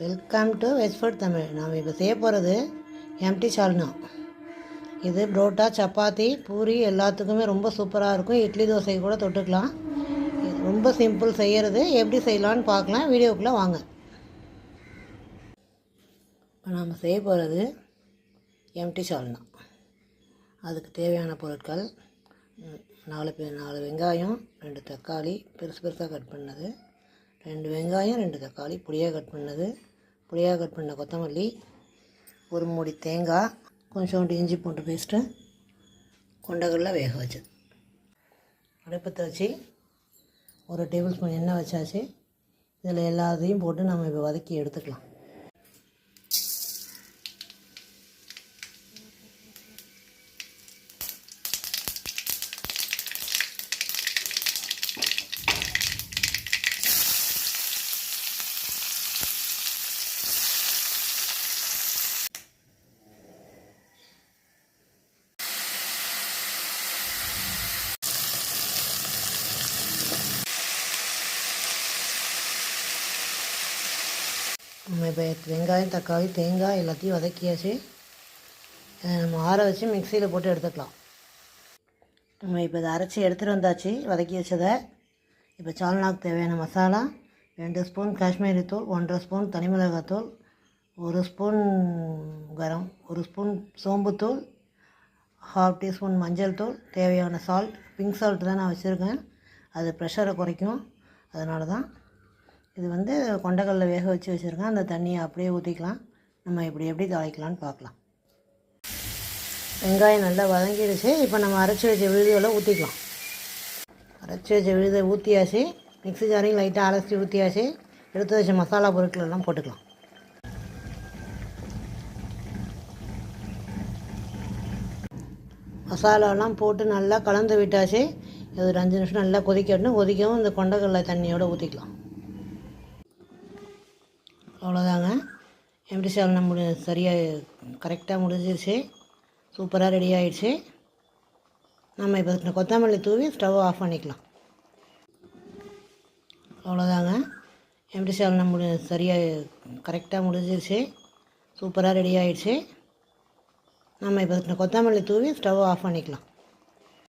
Welcome to veg food Tamil. நாம் இப்போ செய்ய போகிறது எம்டி சால்னா. இது புரோட்டா, சப்பாத்தி, பூரி எல்லாத்துக்குமே ரொம்ப சூப்பராக இருக்கும். இட்லி தோசை கூட தொட்டுக்கலாம். இது ரொம்ப சிம்பிள் செய்கிறது. எப்படி செய்யலான்னு பார்க்கலாம். வீடியோக்குள்ளே வாங்க. இப்போ நாம் செய்ய போகிறது எம்டி சால்னா. அதுக்கு தேவையான பொருட்கள் 4 வெங்காயம், 2 தக்காளி பெருசு பெருசாக கட் பண்ணது, 2 வெங்காயம் 2 தக்காளி பொடியாக கட் பண்ணது, பொடியாக கட் பண்ண கொத்தமல்லி, ஒரு மூடி தேங்காய், கொஞ்சோண்டு இஞ்சி பூண்டு பேஸ்ட்டு, கொண்டக்கடலை வேக வச்சது. அடுப்பத்தை வச்சு 1 டேபிள் ஸ்பூன் எண்ணெய் வச்சாச்சு. இதில் எல்லாத்தையும் போட்டு நம்ம இப்போ வதக்கி எடுத்துக்கலாம். நம்ம இப்போ வெங்காயம், தக்காளி, தேங்காய் எல்லாத்தையும் வதக்கியாச்சு. நம்ம ஆற வச்சு மிக்சியில் போட்டு எடுத்துக்கலாம். நம்ம இப்போ இதை அரைச்சி எடுத்துகிட்டு வந்தாச்சு வதக்கி வச்சதை. இப்போ சால்னாக்கு தேவையான மசாலா 2 ஸ்பூன் காஷ்மீரி தூள், 1.5 ஸ்பூன் தனி மிளகாத்தூள், 1 ஸ்பூன் கரம், 1 ஸ்பூன் சோம்புத்தூள், 1/2 டீஸ்பூன் மஞ்சள் தூள், தேவையான சால்ட். பிங்க் சால்ட் தான் நான் வச்சுருக்கேன். அது ப்ரெஷரை குறைக்கும், அதனால தான். இது கொண்டக்கடலை வேக வச்சு வச்சுருக்கேன். அந்த தண்ணியை அப்படியே ஊற்றிக்கலாம். நம்ம இப்படி எப்படி தாளிக்கலான்னு பார்க்கலாம். வெங்காயம் நல்லா வதங்கிடுச்சு. இப்போ நம்ம அரைச்சி வச்ச விழுதியில் ஊற்றிக்கலாம். அரைச்சி வச்ச விழுதை ஊற்றியாச்சு. மிக்ஸி ஜாரையும் லைட்டாக அரைச்சி ஊற்றியாச்சு. எடுத்து வச்ச மசாலா பொருட்கள் எல்லாம் போட்டுக்கலாம். மசாலாலாம் போட்டு நல்லா கலந்து விட்டாச்சு. இது ஒரு 5 நிமிஷம் நல்லா கொதிக்கணும். கொதிக்கவும் இந்த கொண்டக்கடலை தண்ணியோடு ஊற்றிக்கலாம். அவ்வளோதாங்க. எம்டி சால்னா சரியாக கரெக்டாக முடிஞ்சிருச்சு. சூப்பராக ரெடி ஆகிடுச்சு. நம்ம இப்போ கொத்தமல்லி தூவி ஸ்டவ் ஆஃப் பண்ணிக்கலாம். அவ்வளோதாங்க. எம்டி சால்னா சரியாக கரெக்டாக முடிஞ்சிருச்சு. சூப்பராக ரெடி ஆகிடுச்சு. நம்ம இப்போ கொத்தமல்லி தூவி ஸ்டவ் ஆஃப் பண்ணிக்கலாம்.